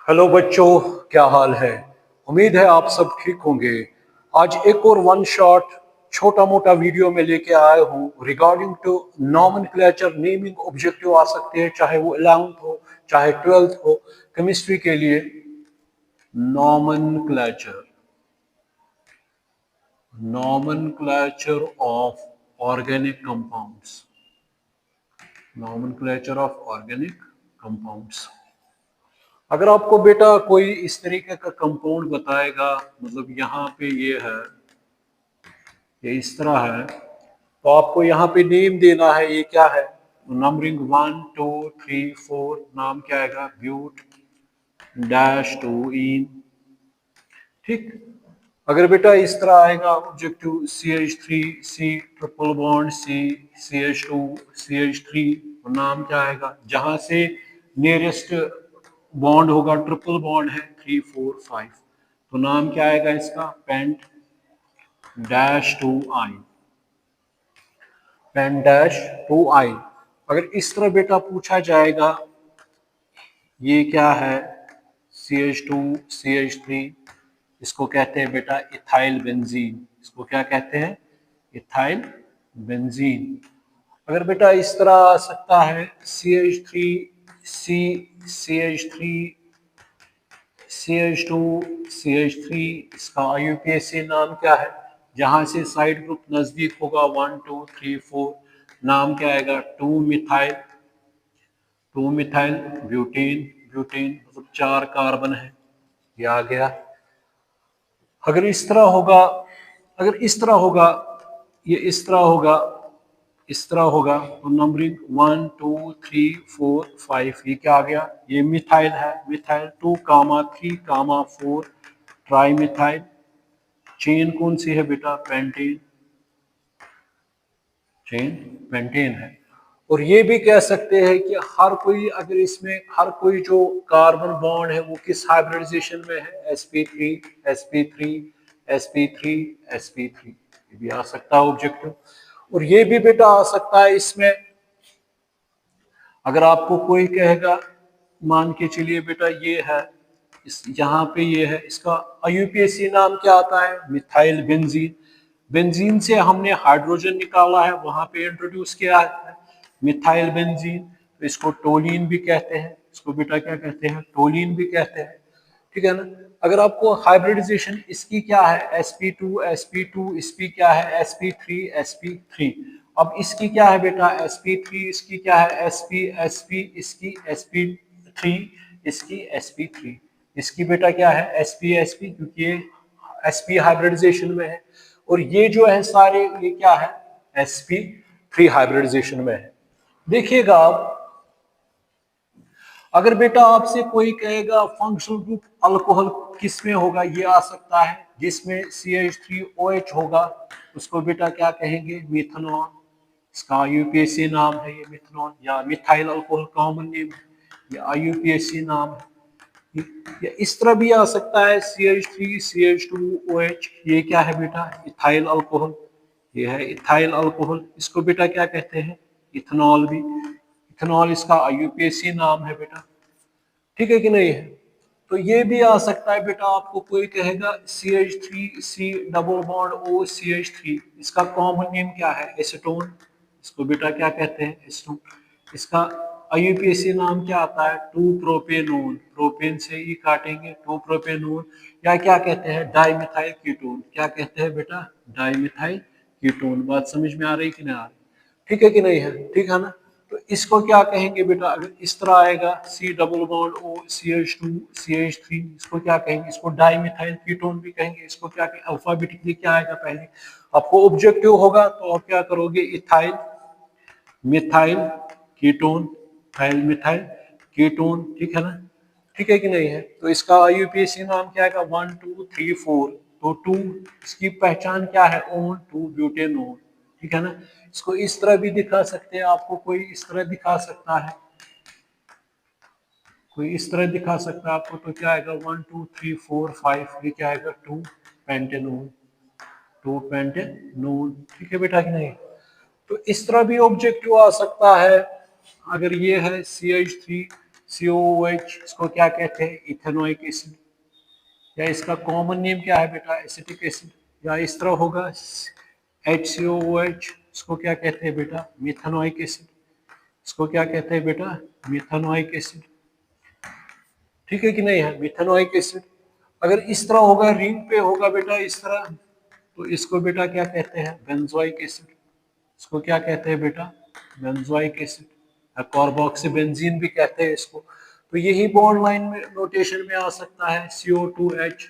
Hello बच्चों, क्या हाल है। उम्मीद है आप सब ठीक होंगे। आज एक और वन शॉट छोटा मोटा वीडियो में लेके आया हूँ regarding to nomenclature naming objective आ सकते हैं, चाहे वो 11th हो चाहे 12th हो। केमिस्ट्री के लिए nomenclature nomenclature of organic compounds, nomenclature of organic compounds. अगर आपको बेटा कोई इस तरीके का कंपाउंड बताएगा, मतलब यहाँ पे ये है, ये इस तरह है, तो आपको यहाँ पे नेम देना है। ये क्या है, नंबरिंग 1 2 3 4, नाम क्या आएगा, ब्यूट डैश टू इन। ठीक। अगर बेटा इस तरह आएगा objective CH3 C triple bond CH2 CH3, नाम क्या आएगा, जहां से नियरेस्ट बॉन्ड होगा ट्रिपल बॉन्ड है 3 4 5, तो नाम क्या आएगा इसका, pent dash two yne, pen dash two yne. अगर इस तरह बेटा पूछा जाएगा, ये क्या है, CH2 CH3, इसको कहते हैं बेटा इथाइल बेंजीन। इसको क्या कहते हैं, इथाइल बेंजीन। अगर बेटा इस तरह आ सकता है CH3 C CH3 CH2 CH3, इसका IUPAC नाम क्या है, जहां से साइड ग्रुप नजदीक होगा 1 2 3 4, नाम क्या आएगा, 2 मिथाइल ब्यूटेन। ब्यूटेन मतलब 4 कार्बन है, ये आ गया। अगर इस तरह होगा, अगर इस तरह होगा, ये इस तरह होगा, इस तरह होगा, तो नंबरिंग 1 2 3 4 5, ये क्या आ गया, ये मिथाइल है, मिथाइल 2 कामा 3 कामा 4, ट्राई मिथाइल। चेन कौन सी है बेटा, पेंटेन, चेन पेंटेन है। और ये भी कह सकते हैं कि हर कोई, अगर इसमें हर कोई जो कार्बन बॉन्ड है वो किस हाइब्रिडाइजेशन में है, sp3 sp3 sp3 sp3, ये भी आ सकता है ऑब्जेक्टिव। और ये भी बेटा आ सकता है इसमें, अगर आपको कोई कहेगा, मान के चलिए बेटा ये है, इस यहाँ पे ये है, इसका IUPAC नाम क्या आता है, मिथाइल बेंजीन। बेंजीन से हमने हाइड्रोजन निकाला है, वहां पे इंट्रोड्यूस किया है मिथाइल बेंजीन, तो इसको टोलिन भी कहते हैं, इसको बेटा क्या कहते हैं, टोलिन भी कहते हैं। ठीक है ना। अगर आपको हाइब्रिडाइजेशन इसकी क्या है, sp2 sp2, इसकी क्या है, sp3 sp3। अब इसकी क्या है बेटा, sp3, इसकी क्या है, sp इसकी sp3, इसकी sp3, इसकी बेटा क्या है, sp क्योंकि ये sp हाइब्रिडाइजेशन में है। और ये जो है सारे, ये क्या है, sp3 हाइब्रिडाइजेशन में है। देखिएगा आप, अगर बेटा आपसे कोई कहेगा फंक्शनल ग्रुप अल्कोहल किस में होगा, ये आ सकता है जिसमें CH3OH होगा, उसको बेटा क्या कहेंगे, मिथनॉल। इसका IUPAC नाम है ये मिथनॉल, या मिथाइल अल्कोहल कॉमन नेम है, ये IUPAC नाम है। या इस तरह भी आ सकता है CH3 CH2OH, ये क्या है बेटा, इथाइल अल्कोहल, ये है इथाइल अल्कोहल, इसको बेटा क्या कहते हैं, इथेनॉल भी। इथेनॉल इसका IUPAC नाम है बेटा। ठीक है कि नहीं है। तो ये भी आ सकता है बेटा, आपको कोई कहेगा CH3C डबल बॉन्ड OCH3, इसका कॉमन नेम क्या है, एसीटोन, इसको बेटा क्या कहते हैं, एसीटोन। इसका IUPAC नाम क्या आता है, 2 प्रोपेनोन, प्रोपेन से ही काटेंगे 2 प्रोपेनोन, या क्या कहते हैं, डाइमिथाइल कीटोन। क्या कहते हैं बेटा, डाइमिथाइल कीटोन। बात समझ में आ रही कि नहीं आ रही, ठीक है कि नहीं है, ठीक है ना। तो इसको क्या कहेंगे बेटा, अगर इस तरह आएगा C double bond O CH2 CH3, इसको क्या कहेंगे, इसको डाइमिथाइल कीटोन भी कहेंगे। इसको क्या कहेंगे, अल्फाबेटिकली क्या आएगा, पहले आपको ऑब्जेक्टिव होगा तो आप क्या करोगे, ethyl methyl ketone, ethyl methyl ketone, ठीक है ना, ठीक है कि नहीं है। तो इसका IUPAC नाम क्या आएगा, 1 2 3 4, तो 2 इसकी पहचान क्या है, ओन 2 ब्यूटेनोन, ठीक है ना। इसको इस तरह भी दिखा सकते हैं, आपको कोई इस तरह दिखा सकता है, कोई इस तरह दिखा सकता है आपको, तो क्या आएगा, 1 2 3 4 5, ये क्या आएगा, 2 पेंटेनोन, 2 पेंटेनोन, ठीक है बेटा कि नहीं। तो इस तरह भी ऑब्जेक्टिव आ सकता है। अगर ये है CH3 COOH इसको क्या कहते हैं, इथेनोइक एसिड, या इसका कॉमन नेम क्या है बेटा, एसिटिक एसिड, या इस तरह होगा HCOOH इसको क्या कहते हैं बेटा, मिथेनोइक एसिड, इसको क्या कहते हैं बेटा, मिथेनोइक एसिड। ठीक है कि नहीं है, मिथेनोइक एसिड। अगर इस तरह होगा, रिंग पे होगा बेटा इस तरह, तो इसको बेटा क्या कहते हैं, बेंजोइक एसिड, इसको क्या कहते हैं बेटा, बेंजोइक एसिड, कार्बोक्सीबेंजीन भी कहते हैं इसको। तो यही बॉन्ड लाइन में नोटेशन में आ सकता है, CO2H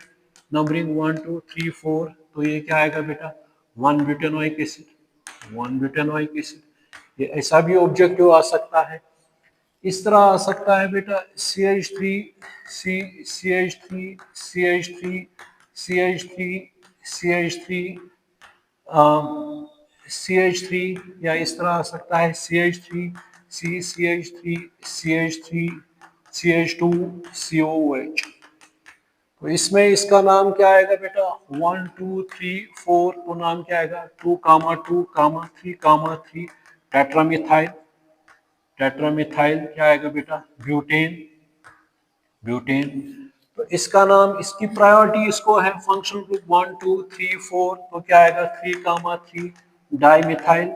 नंबरिंग 1 2 3 4, तो ये क्या आएगा बेटा, 1 ब्यूटेनोइक एसिड, 1 ब्यूटेनोइक एसिड। ये ऐसा भी ऑब्जेक्टिव आ सकता है, इस तरह आ सकता है बेटा, CH3 CH3 CH3 CH3 CH3 CH3, या इस तरह आ सकता है CH3 CH3 CH3 CH2 COOH। तो इसमें इसका नाम क्या आएगा बेटा, 1 2 3 4, तो नाम क्या आएगा, 2 2 3 3 टेट्रामिथाइल, टेट्रामिथाइल क्या आएगा बेटा, ब्यूटेन, ब्यूटेन। तो इसका नाम, इसकी प्रायोरिटी इसको है फंक्शनल ग्रुप 1 2 3 4, तो क्या आएगा 3 3 डाइमिथाइल,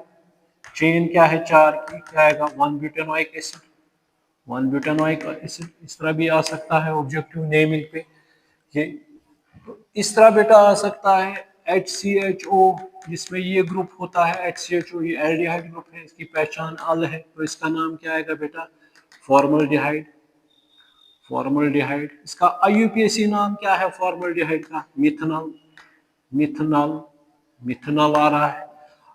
चेन क्या है 4 की, क्या आएगा 1 ब्यूटेनोइक एसिड, 1 ब्यूटेनोइक एसिड। इस तरह भी आ सकता है ऑब्जेक्टिव नेमिंग पे ये। तो इस तरह बेटा आ सकता है HCHO, जिसमें ये ग्रुप होता है HCHO, ये एल्डिहाइड ग्रुप है, इसकी पहचान अल है, तो इसका नाम क्या आएगा बेटा, फॉर्मल्डिहाइड, फॉर्मल्डिहाइड। इसका IUPAC नाम क्या है फॉर्मल्डिहाइड का, मिथनॉल, मिथनॉल, मिथनॉल आ रहा है।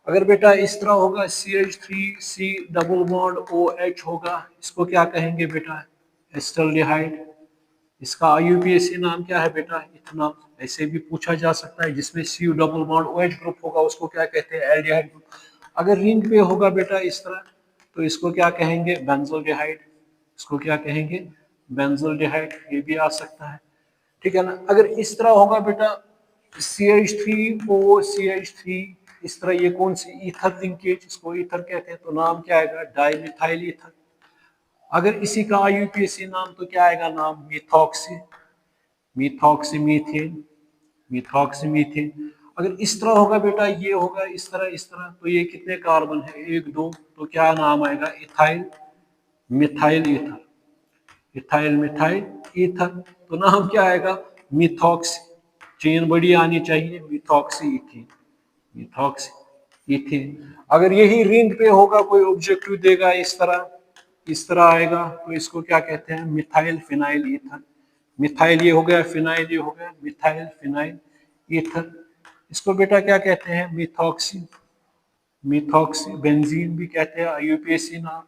अगर बेटा इस तरह होगा, CH3C डबल बॉन्ड OH होगा, इसको क्या कहेंगे बेटा, एस्टल्डिहाइड। इसका IUPAC नाम क्या है बेटा, इथनॉल। ऐसे भी पूछा जा सकता है, जिसमें C double bond OH group होगा उसको क्या कहते हैं, एल्डिहाइड ग्रुप। अगर रिंग पे होगा बेटा इस तरह, तो इसको क्या कहेंगे, बेंजोल्डिहाइड, इसको क्या कहेंगे, बेंजोल्डिहाइड, ये भी आ सकता है। ठीक है ना। अगर इस तरह होगा बेटा, CH3OCH3, इस तरह, ये कौन सी ईथर लिंकेज, इसको ईथर कहते हैं, तो नाम क्या आएगा, डाइमिथाइल ईथर। अगर इसी का IUPAC नाम, तो क्या आएगा नाम, मिथॉक्सी, मिथॉक्सीमीथेन, मिथॉक्सीमीथेन। अगर इस तरह होगा बेटा, ये होगा इस तरह इस तरह, तो ये कितने कार्बन है, 1 2, तो क्या नाम आएगा, ethyl methyl ether, ethyl methyl ether. तो नाम क्या आएगा, मिथॉक्सी, चेन बड़ी आनी चाहिए, मिथॉक्सी इथेन, मिथॉक्सी इथेन। अगर यही रिंग पे होगा, कोई ऑब्जेक्टिव देगा इस तरह आएगा, तो इसको क्या कहते हैं, मिथाइल फिनाइल ईथर। मिथाइल ये हो गया, फिनाइल ये हो गया, मिथाइल फिनाइल ईथर। इसको बेटा क्या कहते हैं, मिथॉक्सी, मिथॉक्सी बेंजीन भी कहते हैं, IUPAC नाम।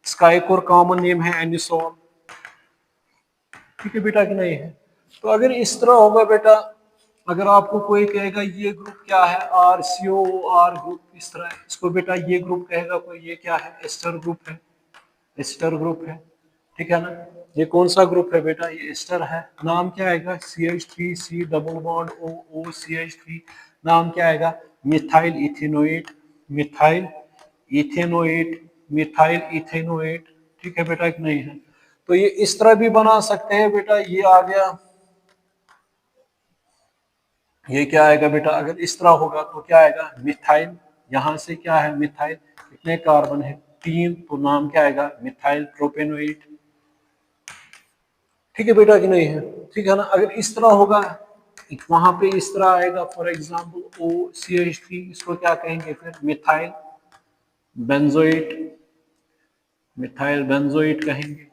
इसका एक और कॉमन नेम है एनिसोल। ठीक है बेटा कि नहीं है। तो अगर इस तरह होगा बेटा, अगर आपको कोई कहेगा ये ग्रुप क्या है, RCOR ग्रुप, इस तरह इसको बेटा ये ग्रुप कहेगा कोई, ये क्या है, एस्टर ग्रुप है, एस्टर ग्रुप है। ठीक है ना। ये कौन सा ग्रुप है बेटा, ये एस्टर है। नाम क्या आएगा, CH3C डबल बॉन्ड OCH3, नाम क्या आएगा, methyl ethanoate, methyl ethanoate, methyl ethanoate. ठीक है बेटा कि नहीं है। तो ये इस तरह भी बना सकते हैं बेटा, ये आ गया, ये क्या आएगा बेटा, अगर इस तरह होगा तो क्या आएगा, मिथाइल, यहां से क्या है, मिथाइल, कितने कार्बन है, 3, तो नाम क्या आएगा, मिथाइल प्रोपेनोएट। ठीक है बेटा कि नहीं है। ठीक है ना। अगर इस तरह होगा, वहां पे इस तरह आएगा, फॉर एग्जांपल OCH3, इसको क्या कहेंगे फिर, मिथाइल बेंजोएट, मिथाइल बेंजोएट कहेंगे।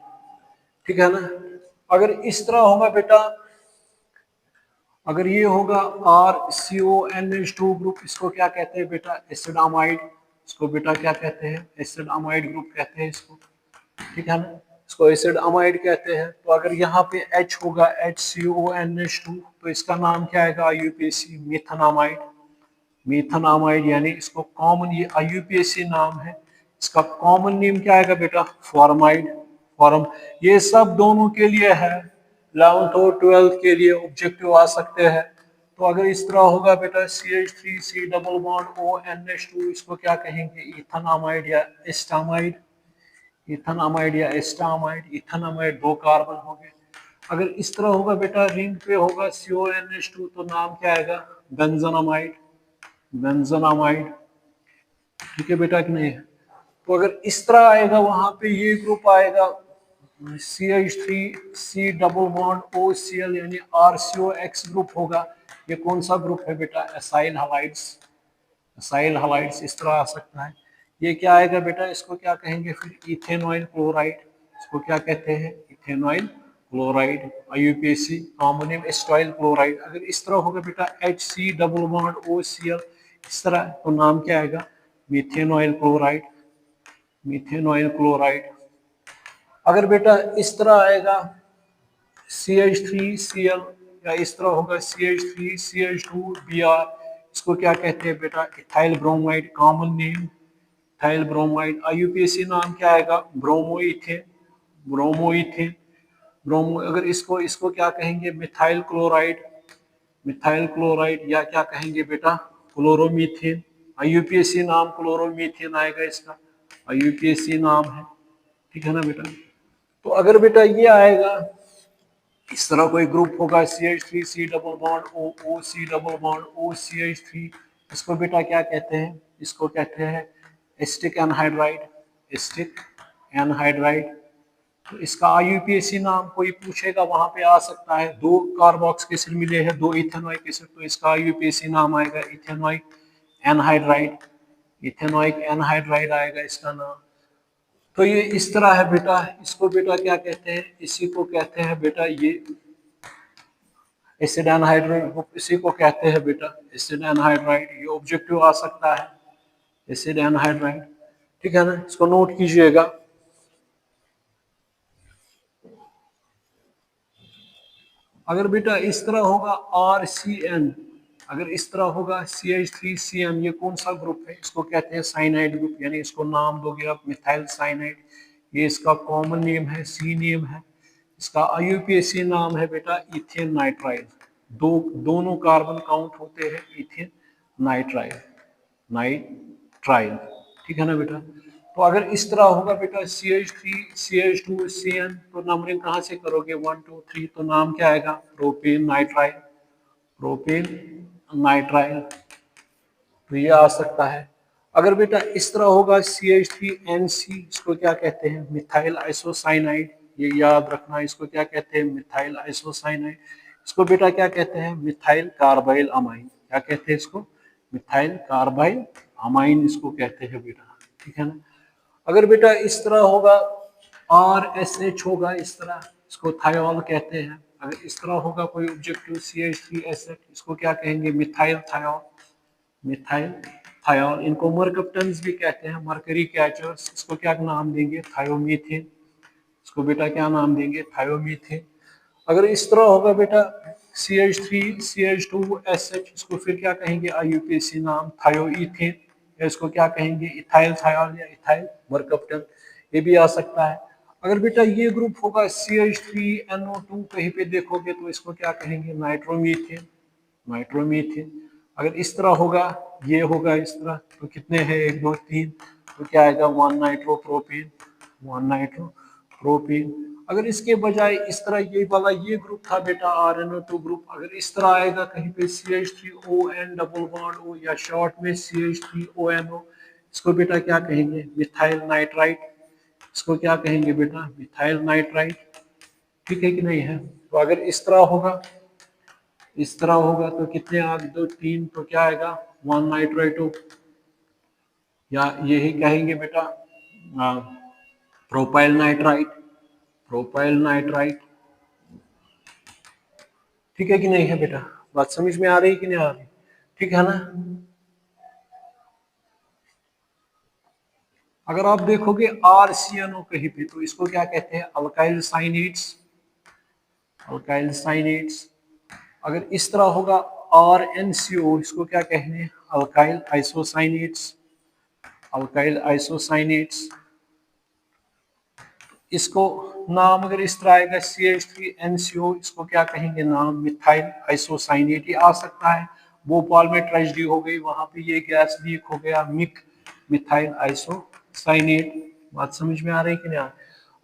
ठीक है ना। अगर इस तरह होगा बेटा, अगर ये होगा RCONH2 ग्रुप, इसको क्या कहते हैं बेटा, एसिड अमाइड, इसको बेटा क्या कहते हैं, एसिड अमाइड ग्रुप कहते हैं इसको। ठीक है ना। इसको एसिड अमाइड कहते हैं। तो अगर यहाँ पे H होगा, HCONH2, तो इसका नाम क्या आएगा, IUPAC, मीथेनामाइड, मीथेनामाइड, यानी इसको कॉमन, ये IUPAC नाम है, इसका कॉमन नेम क्या आएगा बेटा, फॉर्माइड, फॉर्म। ये सब दोनों के लिए है, 11th और 12th के लिए ऑब्जेक्टिव आ सकते हैं। तो अगर इस तरह होगा बेटा, CH3C डबल बॉन्ड ONH2, इसको क्या कहेंगे, इथेनामाइड या एस्टामाइड, इथेनामाइड या एस्टामाइड, इथेनामाइड 2 कार्बन हो गए। अगर इस तरह होगा बेटा, रिंग पे होगा CONH2, तो नाम क्या आएगा? बेंजोनामाइड, बेंजोनामाइड। ठीक है बेटा कि नहीं? तो अगर इस तरह आएगा, वहां पे ये ग्रुप आएगा CH3 C double bond OCl यानी RCOX ग्रुप होगा। ये कौन सा ग्रुप है बेटा? एसाइल हलाइड्स, एसाइल हलाइड्स इस तरह आ सकता है। ये क्या आएगा बेटा? इसको क्या कहेंगे फिर? Ethanoyl chloride. इसको क्या कहते हैं? Ethanoyl chloride. IUPAC common name acetyl chloride. अगर इस तरह होगा बेटा HC डबल बॉन्ड OCl इस तरह, तो नाम क्या आएगा? मीथेनॉइल क्लोराइड, मीथेनॉइल क्लोराइड। अगर बेटा इस तरह आएगा CH3Cl, या इस तरह होगा CH3CH2Br, इसको क्या कहते हैं बेटा? Ethyl bromide, common name ethyl bromide. IUPAC नाम क्या आएगा? Bromoethane, bromoethane, bromo. अगर इसको इसको क्या कहेंगे? मिथाइल क्लोराइड, मिथाइल क्लोराइड, या क्या कहेंगे बेटा? क्लोरोमीथेन। IUPAC नाम क्लोरोमीथेन आएगा इसका, IUPAC नाम है। ठीक है ना बेटा? तो अगर बेटा ये आएगा, इस तरह कोई ग्रुप होगा CH3 C double bond O C double bond OCH3, इसको बेटा क्या कहते हैं? इसको कहते हैं एस्टिक एनहाइड्राइड, एस्टिक एनहाइड्राइड। तो इसका IUPAC नाम कोई पूछेगा, वहां पे आ सकता है। 2 कार्बोक्स एसिड मिले हैं, 2 इथेनोइक एसिड, तो इसका IUPAC नाम आएगा इथेनोइक एनहाइड्राइड, इथेनोइक एनहाइड्राइड आएगा इसका नाम। तो ये इस तरह है बेटा। इसको बेटा क्या कहते हैं? इसी को कहते हैं बेटा ये एसिड एनहाइड्राइड, इसी को कहते हैं बेटा एसिड एनहाइड्राइड। ये ऑब्जेक्टिव आ सकता है, एसिड एनहाइड्राइड। ठीक है ना? इसको नोट कीजिएगा। अगर बेटा इस तरह होगा RCN, अगर इस तरह होगा CH3CN, ये कौन सा ग्रुप है? इसको कहते हैं साइनाइड ग्रुप, यानी इसको नाम दोगे आप मिथाइल साइनाइड। ये इसका कॉमन नेम है, C नेम है। इसका IUPAC नाम है बेटा इथेन नाइट्राइल। दोनों कार्बन काउंट होते हैं इथेन नाइट्राइल, नाइट्राइल। ठीक है ना बेटा? तो अगर इस तरह होगा बेटा CH3 CH2 CN, तो नंबरिंग कहाँ से करोगे? 1 2 3, तो नाम क्या आएगा? Propane nitrile, propane nitrile. तो ये आ सकता है। अगर बेटा इस तरह होगा CH3NC, इसको क्या कहते हैं? Methyl isocyanide. ये याद रखना, इसको क्या कहते हैं? Methyl isocyanide. इसको बेटा क्या कहते हैं? Methyl carbyl amine. क्या कहते हैं इसको? मिथाइल कार्बाइल अमाइन इसको कहते हैं बेटा। ठीक है ना? अगर बेटा इस तरह होगा RSH होगा इस तरह, इसको थायोल कहते हैं। अगर इस तरह होगा कोई ऑब्जेक्टिव CH3SH, इसको क्या कहेंगे? Methyl thiol, methyl thiol. इनको मरकप्टन्स भी कहते हैं, मरकरी कैचर्स। इसको क्या नाम देंगे? थायोमीथेन। इसको बेटा क्या नाम देंगे? थायोमीथेन। अगर इस तरह होगा बेटा CH3 CH2SH, इसको फिर क्या कहेंगे? IUPAC नाम थायोईथेन, या इसको क्या कहेंगे? इथाइल थायोल या इथाइल मरकप्टन। ये भी आ सकता है। अगर बेटा ये ग्रुप होगा CH3NO2, कहीं पे देखोगे तो इसको क्या कहेंगे? Nitromethane, nitromethane. अगर इस तरह होगा, ये होगा इस तरह, तो कितने हैं? 1 2 3, तो क्या आएगा? 1 नाइट्रोप्रोपेन, 1 नाइट्रोप्रोपेन। अगर इसके बजाय इस तरह ये वाला ये ग्रुप था बेटा RNO2 ग्रुप, अगर इस तरह आएगा कहीं पे CH3ON डबल बॉन्ड O, या शॉर्ट में CH3ONO, इसको बेटा क्या कहेंगे? Methyl nitrite. इसको क्या कहेंगे बेटा? Methyl nitrite. ठीक है कि नहीं है? तो अगर इस तरह होगा, इस तरह होगा, तो कितने आ गए? 2 3, तो क्या आएगा? 1 नाइट्राइटो, या यही कहेंगे बेटा प्रोपाइल नाइट्राइट, प्रोपाइल नाइट्राइट। ठीक है कि नहीं है बेटा? बात समझ में आ रही कि नहीं आ रही? ठीक है ना? अगर आप देखोगे RCNO कहीं पे, तो इसको क्या कहते हैं? Alkyl cyanates, alkyl cyanates. अगर इस तरह होगा RNCO, इसको क्या कहते हैं? Alkyl isocyanates, alkyl isocyanates. इसको नाम अगर इस तरह आएगा CH3NCO, इसको क्या कहेंगे? नाम मिथाइल आइसोसाइनेट। आ सकता है भोपाल में ट्रेजेडी हो गई, वहां पे ये गैस लीक हो गया, मिथाइल आइसोसाइनेट बात समझ में आ रही है कि नहीं आ रही?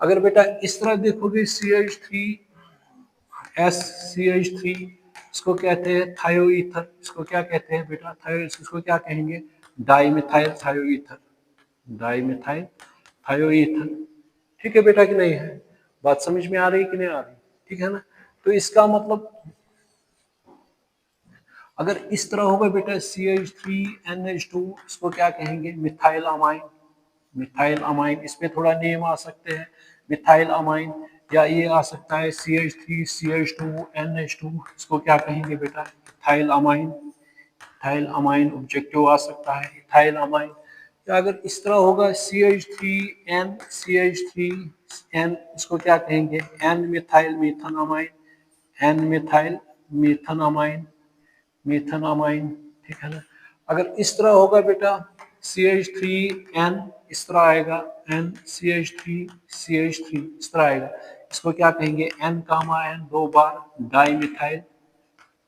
अगर बेटा इस तरह देखोगे CH3 SCH3, इसको कहते हैं थायोईथर। इसको क्या कहते हैं बेटा? इसको क्या कहेंगे? Dimethyl थायोईथर, dimethyl थायोईथर। ठीक है बेटा कि नहीं है? बात समझ में आ रही कि नहीं आ रही? ठीक है ना? तो इसका मतलब अगर इस तरह होगा बेटा CH3NH2, इसको क्या कहेंगे? Methyl amine, methyl amine. इसमें थोड़ा नेम आ सकते हैं मिथाइल अमाइन, या ये आ सकता है CH3CH2NH2, इसको क्या कहेंगे बेटा? Methyl amine, methyl amine objective आ सकता है इथाइल अमाइन। या अगर इस तरह होगा CH3N, इसको क्या कहेंगे? N methyl methane amine, N methyl methane amine, methane amine. ठीक है ना? अगर इस तरह होगा बेटा CH3N, इस तरह आएगा NCH3CH3, इस तरह आएगा। इसको क्या कहेंगे? N कामा N, दो बार dimethyl,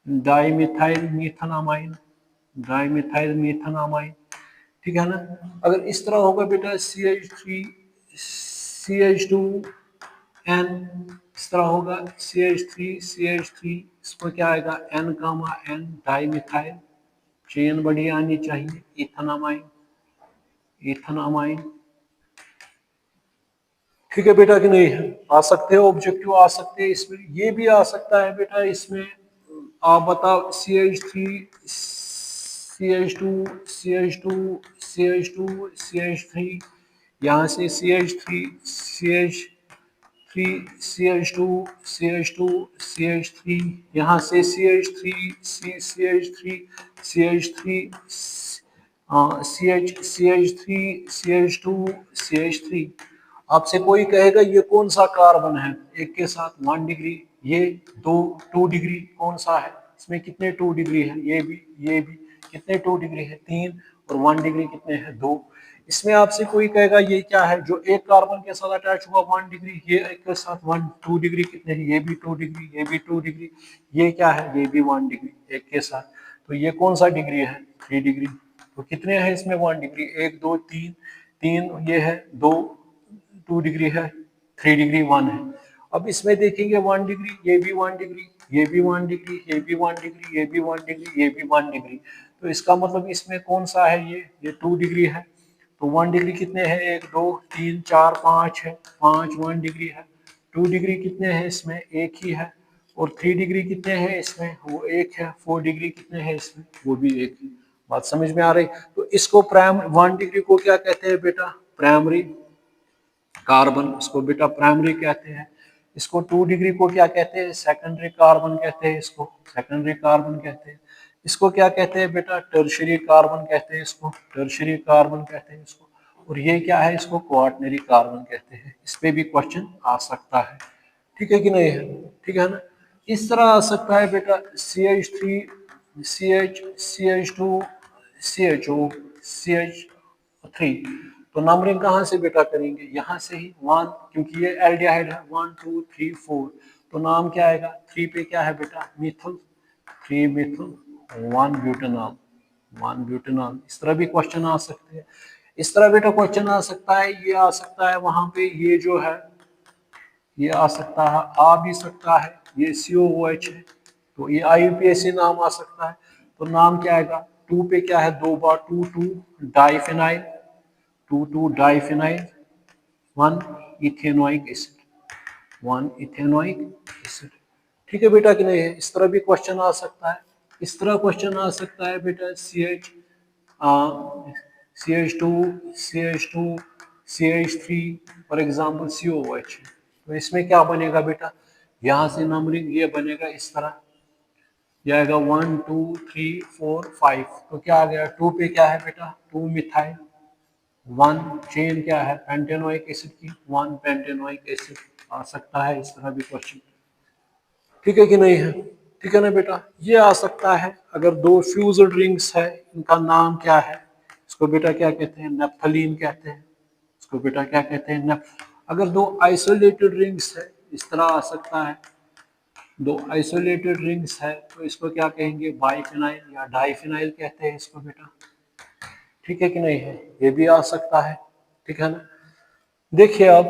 dimethyl methane amine, dimethyl methane amine. ठीक है ना? अगर इस तरह होगा बेटा CH2N, इस तरह होगा CH3CH3, इसको क्या आएगा? N comma N dimethyl, chain बड़ी आनी चाहिए, इथेनामाइन, इथेनामाइन। ठीक है बेटा कि नहीं है? आ सकते हो ऑब्जेक्टिव, आ सकते हैं इसमें। ये भी आ सकता है बेटा इसमें, आप बताओ CH3 CH2 CH2 CH2 CH3, यहाँ से CH3 CH3 CH2 CH2 CH3, यहाँ से CH3 CH3 CH3 CH3 CH2 CH3। आपसे कोई कहेगा ये कौन सा कार्बन है एक के साथ 1 डिग्री, ये 2 डिग्री, कौन सा है? इसमें कितने 2 डिग्री है? ये भी कितने 2 डिग्री है? 3। और 1 डिग्री कितने हैं? 2। इसमें आपसे कोई कहेगा ये क्या है जो एक कार्बन के साथ अटैच हुआ 1 डिग्री, ये एक के साथ 2 डिग्री कितने हैं? ये भी 2 डिग्री, ये भी 2 डिग्री, ये क्या है? ये भी 1 डिग्री एक के साथ। तो ये कौन सा डिग्री है? 3 डिग्री। तो कितने हैं इसमें 1 डिग्री? 1 2 3, 3 ये है, 2 2 डिग्री है, 3 डिग्री 1 है। अब इसमें देखेंगे 1 डिग्री, ये भी 1 डिग्री, ये भी 1 डिग्री, ये भी 1 डिग्री, ये भी 1 डिग्री, ये भी 1 डिग्री। तो इसका मतलब इसमें कौन सा है? ये 2 डिग्री है। तो 1 डिग्री कितने हैं? 1 2 3 4 5 है, 5 1 डिग्री है। 2 डिग्री कितने हैं इसमें? एक ही है। और 3 डिग्री कितने हैं इसमें? वो एक है। 4 डिग्री कितने हैं इसमें? वो भी एक है। बात समझ में आ रही? तो इसको प्राइम 1 डिग्री को क्या कहते हैं बेटा? प्राइमरी कार्बन, इसको बेटा प्राइमरी कहते हैं। इसको 2 डिग्री को क्या कहते हैं? सेकेंडरी कार्बन कहते हैं, इसको सेकेंडरी कार्बन कहते हैं। इसको क्या कहते हैं बेटा? टर्शियरी कार्बन कहते हैं, इसको टर्शियरी कार्बन कहते हैं इसको। और ये क्या है? इसको क्वाaternary कार्बन कहते हैं। इस पे भी क्वेश्चन आ सकता है। ठीक है कि नहीं है? ठीक है ना? इस तरह आ सकता है बेटा CH3 CH CH2 CHO CH3। तो नंबरिंग कहाँ से बेटा करेंगे? यहाँ से ही 1, क्योंकि ये एल्डिहाइड है। 1 2 3 4, तो नाम क्या आएगा? 3 पे क्या है बेटा? Methyl, 3 methyl 1 butanol, 1 butanol. इस तरह भी क्वेश्चन आ सकते हैं। इस तरह बेटा क्वेश्चन आ सकता है, ये आ सकता है वहां पे, ये जो है ये आ सकता है, आ भी सकता है। ये COOH है, तो ये IUPAC नाम आ सकता है। तो नाम क्या आएगा? 2 पे क्या है? 2 बार 2 2 डाइफेनाइल, 2 2 डाइफेनाइल 1 इथेनोइक एसिड, 1 इथेनोइक एसिड। ठीक है बेटा कि नहीं है? इस तरह भी क्वेश्चन आ सकता है। इस तरह क्वेश्चन आ सकता है बेटा CH2 CH2 CH3 for example COOH। तो इसमें क्या बनेगा बेटा? यहाँ से नंबरिंग ये बनेगा इस तरह, यह आएगा 1 2 3 4 5। तो क्या आ गया? 2 पे क्या है बेटा? 2 मिथाइल, 1 चेन क्या है? पेंटेनोइक एसिड की, 1 पेंटेनोइक एसिड। आ सकता है इस तरह भी क्वेश्चन। ठीक है कि नहीं है? ठीक है ना बेटा? ये आ सकता है। अगर 2 फ्यूज्ड रिंग्स है, इनका नाम क्या है? इसको बेटा क्या कहते हैं? नेप्थलीन कहते हैं। इसको बेटा क्या कहते हैं? अगर 2 आइसोलेटेड रिंग्स है, इस तरह आ सकता है। 2 आइसोलेटेड रिंग्स है, तो इसको क्या कहेंगे? बाइफेनाइल या डाइफेनाइल कहते हैं इसको बेटा। ठीक है कि नहीं है? ये भी आ सकता है। ठीक है ना? देखिए अब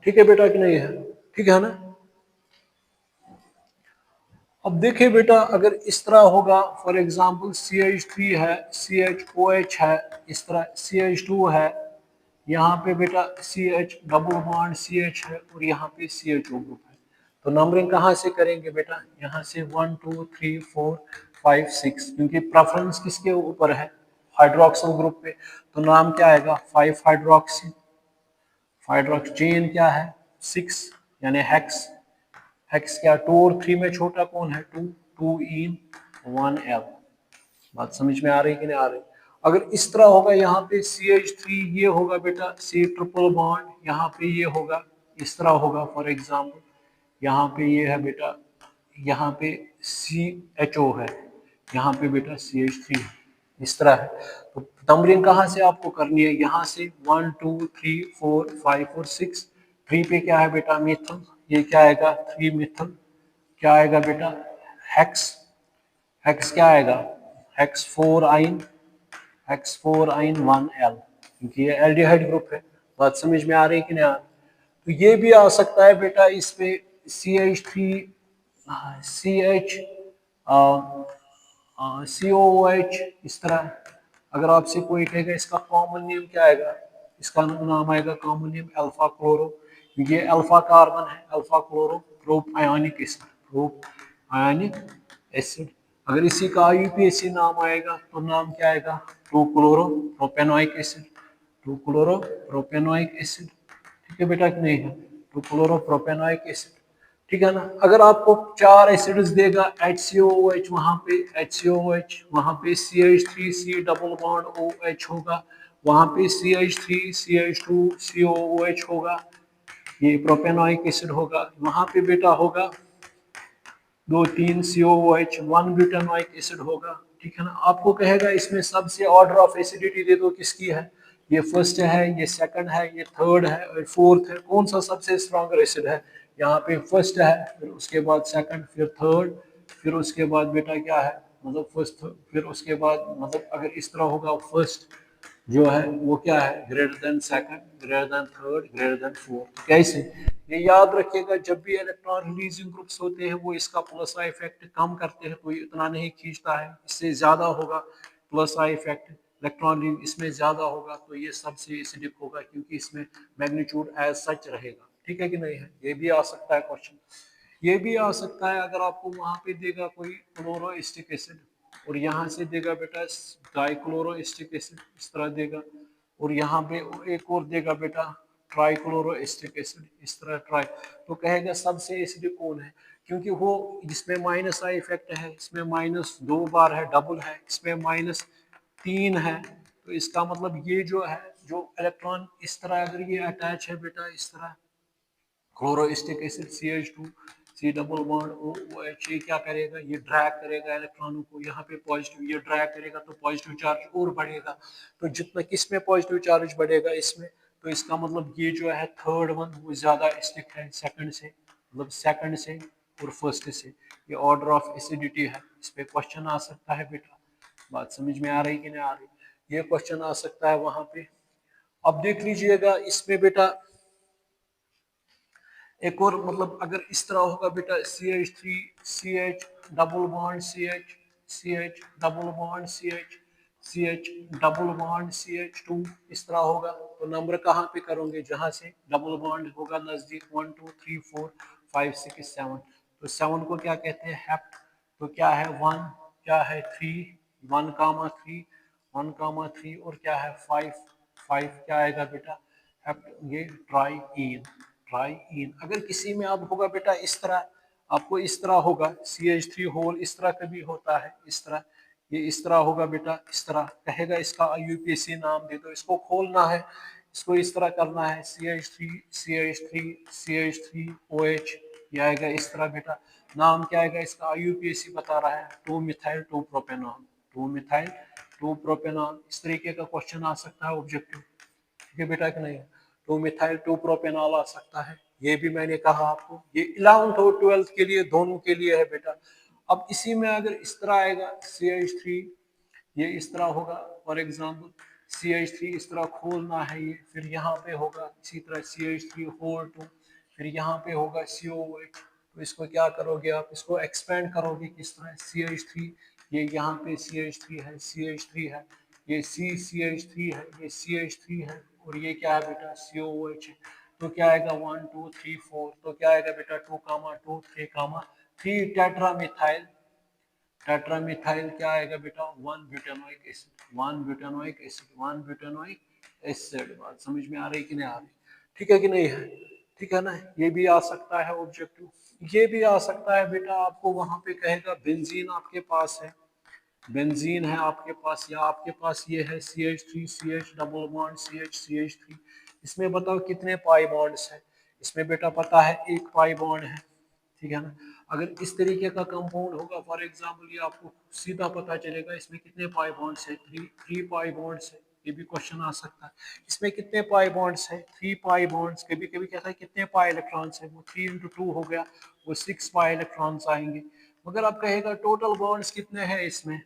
ठीक है बेटा कि नहीं है? ठीक है ना? अब देखिए बेटा, अगर इस तरह होगा, फॉर एग्जांपल CH3 है, CHOH है, इस तरह CH2 है, यहाँ पे बेटा CH डबल बॉन्ड CH है और यहाँ पे CHO ग्रुप है। तो नंबरिंग कहाँ से करेंगे बेटा? यहाँ से 1 2 3 4 5 6, क्योंकि प्रेफरेंस किसके ऊपर है? हाइड्रोक्सिल ग्रुप पे। तो नाम क्या आएगा? 5 हाइड्रोक्सी। हाइड्रोक्स चेन क्या है? 6, यानी हेक्स। हेक्स क्या? 2 और 3 में छोटा कौन है? 2। 2 इन 1 एल। बात समझ में आ रही कि नहीं आ रही? अगर इस तरह होगा, यहाँ पे CH3 ये होगा बेटा C ट्रिपल बॉन्ड, यहाँ पे ये होगा, इस तरह होगा फॉर एग्जाम्पल, यहाँ पे ये है बेटा, यहाँ पे CHO है, यहाँ पे बेटा CH3 है, इस तरह है। तो नंबरिंग कहाँ से आपको करनी है? यहाँ से 1 2 3 4 5 और 6। 3 पे क्या है बेटा? मिथल। ये क्या आएगा? 3 मिथल। क्या आएगा बेटा? हेक्स। हेक्स क्या आएगा? हेक्स 4 आइन। हेक्स 4 आइन 1 एल, क्योंकि ये एल्डिहाइड ग्रुप है। बात समझ में आ रही है कि नहीं आ रही? तो ये भी आ सकता है बेटा इस पे CH3 CH COOH, इस तरह। अगर आपसे कोई कहेगा इसका कॉमन नेम क्या आएगा? इसका नाम आएगा कॉमन नेम अल्फा क्लोरो, क्योंकि ये अल्फा कार्बन है, alpha chloro prop ionic acid, prop ionic acid. अगर इसी का IUPAC नाम आएगा तो नाम क्या आएगा? 2 chloro propanoic acid, 2 chloro propanoic acid. ठीक है बेटा कि नहीं है? 2 क्लोरो प्रोपेनोइक एसिड। ठीक है ना? अगर आपको 4 एसिड्स देगा, HCOOH, वहां पे HCOOH, वहां पे CH3 C double bond OH होगा, वहां पे CH3 CH2 COOH होगा, ये प्रोपेनोइक एसिड होगा, वहां पे बेटा होगा 2 3 COOH, 1 ब्यूटानोइक एसिड होगा। ठीक है ना? आपको कहेगा इसमें सबसे ऑर्डर ऑफ एसिडिटी दे दो, किसकी है? ये फर्स्ट है, ये सेकंड है, ये थर्ड है और फोर्थ है, कौन सा सबसे स्ट्रॉन्गर एसिड है? यहाँ पे फर्स्ट है, फिर उसके बाद सेकंड, फिर थर्ड, फिर उसके बाद बेटा क्या है, मतलब फर्स्ट, फिर उसके बाद, मतलब अगर इस तरह होगा, फर्स्ट जो है वो क्या है? Greater than second, greater than third, greater than fourth. कैसे? ये याद रखिएगा, जब भी इलेक्ट्रॉन रिलीजिंग ग्रुप्स होते हैं वो इसका प्लस आई इफेक्ट कम करते हैं, तो ये इतना नहीं खींचता है, इससे ज्यादा होगा प्लस आई इफेक्ट, इलेक्ट्रॉन इसमें ज्यादा होगा तो ये सबसे एसिडिक होगा, क्योंकि इसमें मैग्नीट्यूड एज सच रहेगा। ठीक है कि नहीं है? ये भी आ सकता है क्वेश्चन। ये भी आ सकता है अगर आपको वहां पे देगा कोई क्लोरोइस्टिक एसिड और यहाँ से देगा बेटा डाइक्लोरोइस्टिक एसिड, इस तरह देगा, और यहाँ पे एक और देगा बेटा ट्राइक्लोरोइस्टिक एसिड, इस तरह ट्राई, तो कहेगा सबसे एसिडिक कौन है? क्योंकि वो जिसमें माइनस आई इफेक्ट है, इसमें -2 बार है, डबल है, इसमें -3 है, तो इसका मतलब ये जो है, जो इलेक्ट्रॉन इस तरह अगर ये अटैच है बेटा, इस तरह क्लोरोस्टिक acid CH2 C double bond OH, ये क्या करेगा? ये ड्रैग करेगा इलेक्ट्रॉनों को, यहाँ पे पॉजिटिव, ये ड्रैग करेगा तो पॉजिटिव चार्ज और बढ़ेगा। तो जितना किस में पॉजिटिव चार्ज बढ़ेगा? इसमें। तो इसका मतलब ये जो है थर्ड वन वो ज्यादा एसिडिक है सेकंड से, मतलब सेकंड से और फर्स्ट से। ये ऑर्डर ऑफ एसिडिटी है, इस पे क्वेश्चन आ सकता है बेटा। बात समझ में आ रही कि नहीं आ रही? ये क्वेश्चन आ सकता है वहां पे। अब देख लीजिएगा इसमें बेटा एक और, मतलब अगर इस तरह होगा बेटा CH3 CH double bond CH CH double bond CH CH double bond CH2, इस तरह होगा, तो नंबर कहाँ पे करोगे? जहां से डबल बॉन्ड होगा नजदीक, 1 2 3 4 5 6 7, तो 7 को क्या कहते हैं? हेप्ट। तो क्या है? 1, क्या है? 3, 1,3, 1,3 और क्या है? 5, 5 क्या आएगा बेटा? हेप्ट, ये ट्राईइन, ट्राईइन। अगर किसी में अब होगा बेटा इस तरह, आपको इस तरह होगा CH3 होल, इस तरह कभी होता है, इस तरह, ये इस तरह होगा बेटा, इस तरह कहेगा इसका IUPAC नाम दे दो, इसको खोलना है, इसको इस तरह करना है, CH3 CH3 CH3 OH, ये आएगा इस तरह बेटा। नाम क्या आएगा इसका? IUPAC बता रहा है 2 मिथाइल 2 प्रोपेनॉल, 2 मिथाइल 2 प्रोपेनॉल। इस तरीके का क्वेश्चन आ सकता है ऑब्जेक्टिव। ठीक है बेटा कि नहीं? 2 मिथाइल 2 प्रोपेनॉल आ सकता है, ये भी मैंने कहा आपको। ये 11th और 12th के लिए दोनों के लिए है बेटा। अब इसी में अगर इस तरह आएगा CH3 ये इस तरह होगा। फॉर एग्जाम्पल CH3 इस तरह खोलना है ये, फिर यहाँ पे होगा इसी तरह CH3 होल 2, फिर यहाँ पे होगा COH। तो इसको क्या करोगे आप, इसको एक्सपेंड करोगे किस तरह, CH3 ये यहाँ पे CH3 है, CH3 है, ये CH3 है, ये CH3 है, और ये क्या है बेटा COH है। तो क्या आएगा 1 2 3 4, तो क्या आएगा बेटा 2 2 3 टेट्रामिथाइल। टेट्रामिथाइल क्या आएगा बेटा 1 butanoic acid, 1 butanoic acid, 1 butanoic acid. बात समझ में आ रही कि नहीं आ रही, ठीक है कि नहीं है, ठीक है ना। ये भी आ सकता है ऑब्जेक्टिव। ये भी आ सकता है बेटा, आपको वहां पे कहेगा बेंजीन आपके पास है, बेंजीन है आपके पास, या आपके पास ये है CH3 CH double bond CH CH3। इसमें बताओ कितने पाई बॉन्ड्स है, इसमें बेटा पता है एक पाई बॉन्ड है, ठीक है ना। अगर इस तरीके का कंपाउंड होगा फॉर एग्जांपल, ये आपको सीधा पता चलेगा इसमें कितने पाई बॉन्ड्स है, थ्री पाई बॉन्ड्स है। ये भी क्वेश्चन आ सकता है, इसमें कितने पाई बॉन्ड्स है, 3 पाई बॉन्ड्स। कभी कभी कहता है कितने पाई इलेक्ट्रॉन्स है, वो 3 × 2 हो गया, वो 6 पाई इलेक्ट्रॉन्स आएंगे। मगर अब कहेगा टोटल बॉन्ड्स कितने हैं इसमें,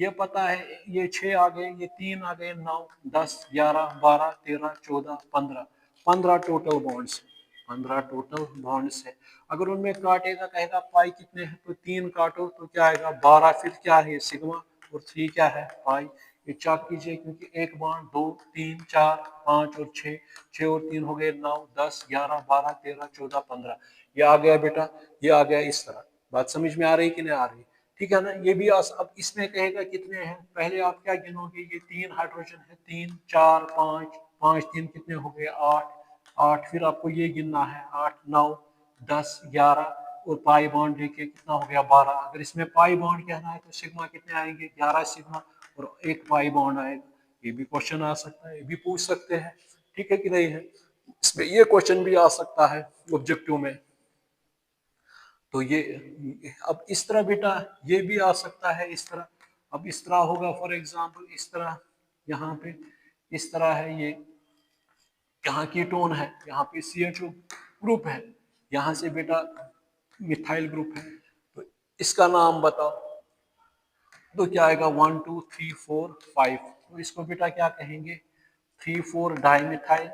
ये पता है, ये 6 आ गए, ये 3 आ गए, 9 10 11 12 13 14 15, 15 टोटल बॉन्ड्स, 15 टोटल बॉन्ड्स है। अगर उनमें काटेगा कहेगा पाई कितने हैं, तो 3 काटो तो क्या आएगा 12, फिर क्या है सिग्मा, और 3 क्या है पाई। ये चेक कीजिए, क्योंकि एक बॉन्ड 2 3 4 5 और 6, 6 और 3 हो गए 9 10 11 12 13 14 15। ये आ गया बेटा, ये आ गया इस तरह। बात समझ में आ रही कि नहीं आ रही, ठीक है ना। ये भी अब इसमें कहेगा कितने हैं, पहले आप क्या गिनोगे, ये 3 हाइड्रोजन है, 3 4 5, 5 3 कितने हो गए 8, 8 फिर आपको ये गिनना है 8 9 10 11, और पाई बॉन्ड लेके कितना हो गया 12। अगर इसमें पाई बॉन्ड कहना है तो सिग्मा कितने आएंगे 11 सिग्मा, और एक पाई बॉन्ड आएगा। ये भी क्वेश्चन आ सकता है, ये भी पूछ सकते हैं, ठीक है कि नहीं है। इसमें ये क्वेश्चन भी आ सकता है ऑब्जेक्टिव में। तो ये अब इस तरह बेटा ये भी आ सकता है इस तरह। अब इस तरह होगा फॉर एग्जांपल, इस तरह यहाँ पे इस तरह है, ये यहाँ कीटोन है, यहाँ पे CHO ग्रुप है, यहाँ से बेटा मिथाइल ग्रुप है। तो इसका नाम बताओ, तो क्या आएगा 1 2 3 4 5। तो इसको बेटा क्या कहेंगे 3 4 डाइमिथाइल,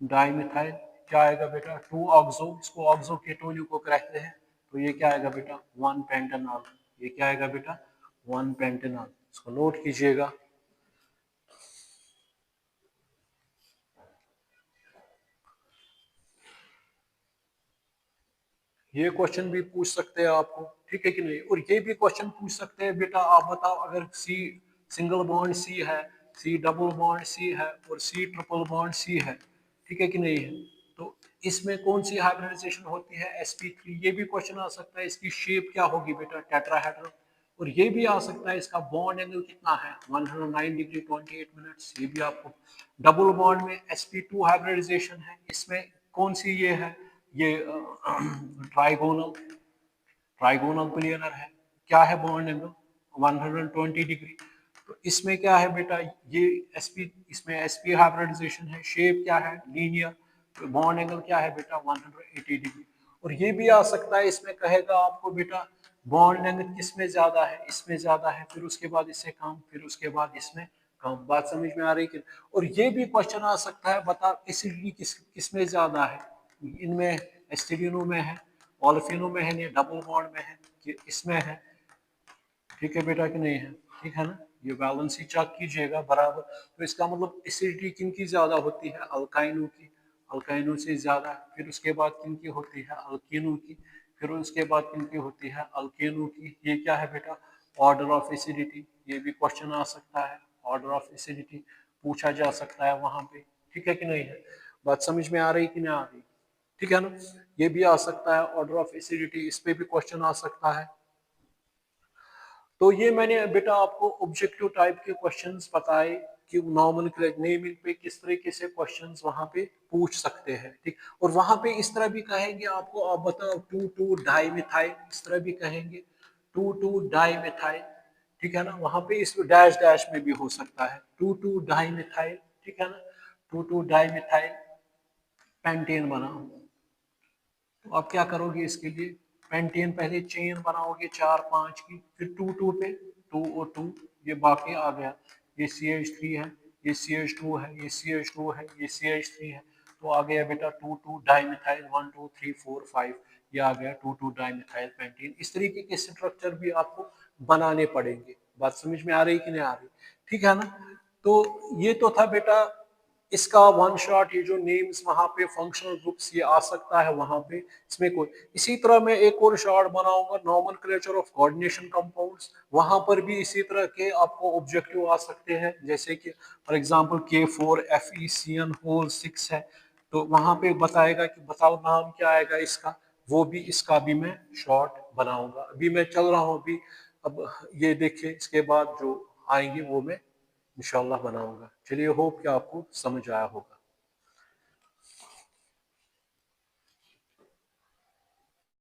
डाइमिथाइल क्या आएगा बेटा 2 ऑक्सो, इसको ऑक्सो केटोन को कहते हैं। तो ये क्या आएगा बेटा 1 पेंटेनॉल, ये क्या आएगा बेटा 1 पेंटेनॉल। इसको नोट कीजिएगा। ये क्वेश्चन भी पूछ सकते हैं आपको, ठीक है कि नहीं। और ये भी क्वेश्चन पूछ सकते हैं बेटा, आप बताओ अगर C सिंगल बॉन्ड C है, C डबल बॉन्ड C है, और C ट्रिपल बॉन्ड C है, ठीक है कि नहीं है, तो इसमें कौन सी हाइब्रिडाइजेशन होती है sp3। ये भी क्वेश्चन आ सकता है, इसकी शेप क्या होगी बेटा टेट्राहेड्रल। और ये भी आ सकता है इसका बॉन्ड एंगल कितना है 109 डिग्री 28 मिनट्स। ये भी आपको डबल बॉन्ड में sp2 हाइब्रिडाइजेशन है, इसमें कौन सी ये है, ये ट्राइगोनल, ट्राइगोनल प्लेनर है। क्या है बॉन्ड एंगल 120 डिग्री। तो इसमें क्या है बेटा, ये sp, इसमें sp हाइब्रिडाइजेशन है, शेप क्या है लीनियर, तो बॉन्ड एंगल क्या है बेटा 180 डिग्री। और ये भी आ सकता है, इसमें कहेगा आपको बेटा बॉन्ड एंगल किसमें ज्यादा है, इसमें ज्यादा है, फिर उसके बाद इससे कम, फिर उसके बाद इसमें कम। बात समझ में आ रही कि। और ये भी क्वेश्चन आ सकता है, बता एसिडिटी किसमें ज्यादा है, इनमें एस्टिडिनो में है, ओल्फिनो में है, या डबल बॉन्ड में है, कि इसमें है, ठीक है बेटा कि नहीं है, ठीक है ना। ये बैलेंस ही चेक कीजिएगा बराबर। तो इसका मतलब एसिडिटी किन की ज्यादा होती है, अल्काइनों की, अल्काइनों से ज्यादा। फिर उसके बाद किन की होती है, अल्कीनों की। फिर उसके बाद किन की होती है, अल्केनों की। ये क्या है बेटा ऑर्डर ऑफ एसिडिटी। ये भी क्वेश्चन आ सकता है, ऑर्डर ऑफ एसिडिटी पूछा जा सकता है वहां पे, ठीक है कि नहीं है। बात समझ में आ रही कि नहीं आ रही, ठीक है ना। ये भी आ सकता है ऑर्डर ऑफ एसिडिटी, इस पे भी क्वेश्चन आ सकता है। तो ये मैंने बेटा आपको ऑब्जेक्टिव टाइप के क्वेश्चंस बताए कि नॉर्मल नेमिंग पे किस तरीके से क्वेश्चंस वहां पे पूछ सकते हैं, ठीक। और वहां पे इस तरह भी कहेंगे आपको, आप बताओ 2 डाइमिथाइल, इस तरह भी कहेंगे 2 डाइमिथाइल, ठीक है ना। वहां पे इस डैश डैश में भी हो सकता है 2 डाइमिथाइल, ठीक है ना। 2 डाइमिथाइल पेंटेन बनाओ। तो आप क्या करोगे इसके लिए, पेंटेन पहले चेन बनाओगे 4 5 की, फिर 2 2 पे 2O2, ये बाकी आ गया, ये CH3 है, ये CH2 है, ये CH2 है, ये CH3 है, तो आ गया बेटा 2 डाइमिथाइल 1 2 3 4 5, ये आ गया 2 डाइमिथाइल पेंटीन। इस तरीके के स्ट्रक्चर भी आपको बनाने पड़ेंगे। बात समझ में आ रही कि नहीं आ रही? ठीक है ना? तो ये तो था बेटा इसका वन शॉट, ये जो नेम्स वहां पे फंक्शनल ग्रुप्स ये आ सकता है वहां पे, इसमें कोई। इसी तरह मैं एक और शॉर्ट बनाऊंगा नॉमेनक्लेचर ऑफ कोऑर्डिनेशन कंपाउंड्स, वहां पर भी इसी तरह के आपको ऑब्जेक्टिव आ सकते हैं, जैसे कि फॉर एग्जांपल K4FeCN होल 6 है, तो वहां पे बताएगा कि बताओ नाम क्या आएगा इसका, वो भी इसका भी मैं शॉर्ट बनाऊंगा। अभी मैं चल रहा हूँ अभी, अब ये देखिए इसके बाद जो आएंगे वो मैं इंशाल्लाह बनाऊंगा। चलिए, होप कि आपको समझ आया होगा।